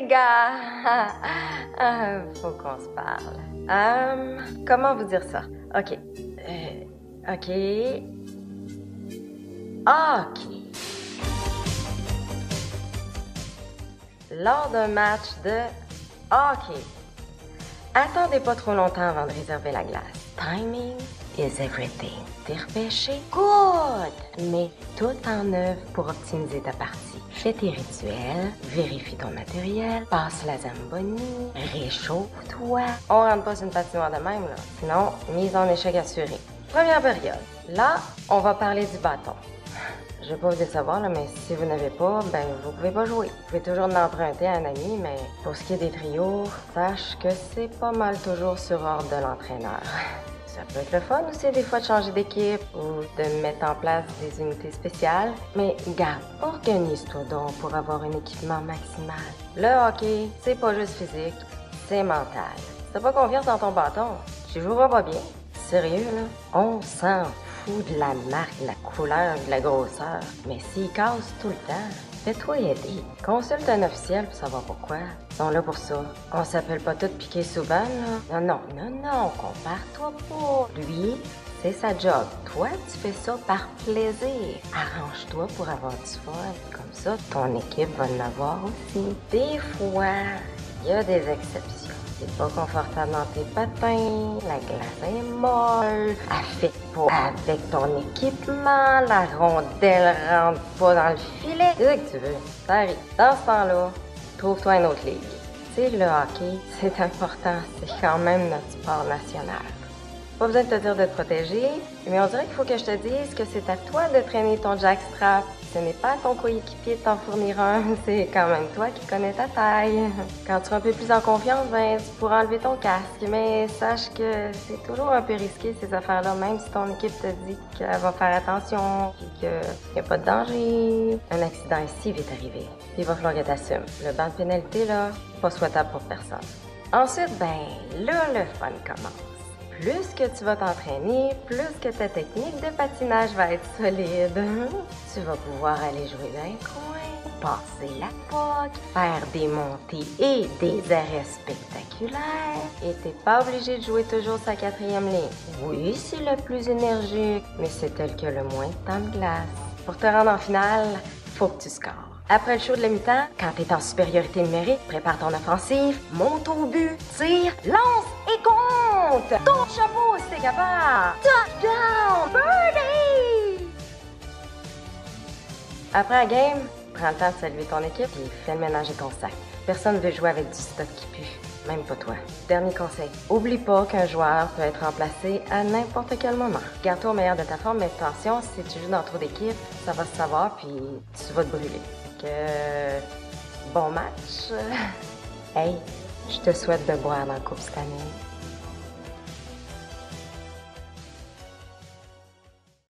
les gars! Faut qu'on se parle. Comment vous dire ça? OK. OK. OK. Lors d'un match de hockey, attendez pas trop longtemps avant de réserver la glace. Timing is everything. T'es repêché? Good! Mets tout en œuvre pour optimiser ta partie. Fais tes rituels, vérifie ton matériel, passe la zamboni, réchauffe-toi. On rentre pas sur une patinoire de même, là. Sinon, mise en échec assurée. Première période. Là, on va parler du bâton. Je vais pas vous décevoir, là, mais si vous n'avez pas, ben vous pouvez pas jouer. Vous pouvez toujours l'emprunter à un ami, mais pour ce qui est des trios, sache que c'est pas mal toujours sur ordre de l'entraîneur. Ça peut être le fun aussi des fois de changer d'équipe ou de mettre en place des unités spéciales, mais garde, organise-toi donc pour avoir un équipement maximal. Le hockey, c'est pas juste physique, c'est mental. Si t'as pas confiance dans ton bâton, tu joueras pas bien. Sérieux, là, on s'en fout de la marque, de la couleur, de la grosseur. Mais s'ils cassent tout le temps, fais-toi aider. Consulte un officiel pour savoir pourquoi. Ils sont là pour ça. On s'appelle pas tous piquer souvent, là. Non, compare-toi pas. Lui, c'est sa job. Toi, tu fais ça par plaisir. Arrange-toi pour avoir du fun. Comme ça, ton équipe va en avoir aussi. Des fois, il y a des exceptions. C'est pas confortable dans tes patins, la glace est molle, elle fait pas avec ton équipement, la rondelle rentre pas dans le filet. C'est ce que tu veux, ça arrive. Dans ce temps-là, trouve-toi une autre ligue. Tu sais, le hockey, c'est important, c'est quand même notre sport national. Pas besoin de te dire de te protéger, mais on dirait qu'il faut que je te dise que c'est à toi de traîner ton jackstrap. Ce n'est pas à ton coéquipier de t'en fournir un, c'est quand même toi qui connais ta taille. Quand tu seras un peu plus en confiance, ben tu pourras enlever ton casque, mais sache que c'est toujours un peu risqué ces affaires-là, même si ton équipe te dit qu'elle va faire attention, puis qu'il n'y a pas de danger. Un accident ici vite arrivé, puis il va falloir que t'assumes. Le banc de pénalité, là, pas souhaitable pour personne. Ensuite, ben là, le fun commence. Plus que tu vas t'entraîner, plus que ta technique de patinage va être solide. Tu vas pouvoir aller jouer dans un coin, passer la puck, faire des montées et des arrêts spectaculaires. Et t'es pas obligé de jouer toujours sa quatrième ligne. Oui, c'est le plus énergique, mais c'est elle qui a le moins de temps de glace. Pour te rendre en finale, faut que tu scores. Après le show de la mi-temps, quand t'es en supériorité numérique, prépare ton offensive, monte au but, tire, lance et compte! Ton chapeau si t'es capable! Touchdown! Birdie! Après la game, prends le temps de saluer ton équipe et fais le ménage de ton sac. Personne ne veut jouer avec du stock qui pue, même pas toi. Dernier conseil, oublie pas qu'un joueur peut être remplacé à n'importe quel moment. Garde-toi au meilleur de ta forme, mais attention, si tu joues dans trop d'équipes, ça va se savoir puis tu vas te brûler. Bon match. Hey, je te souhaite de boire dans la coupe cette année.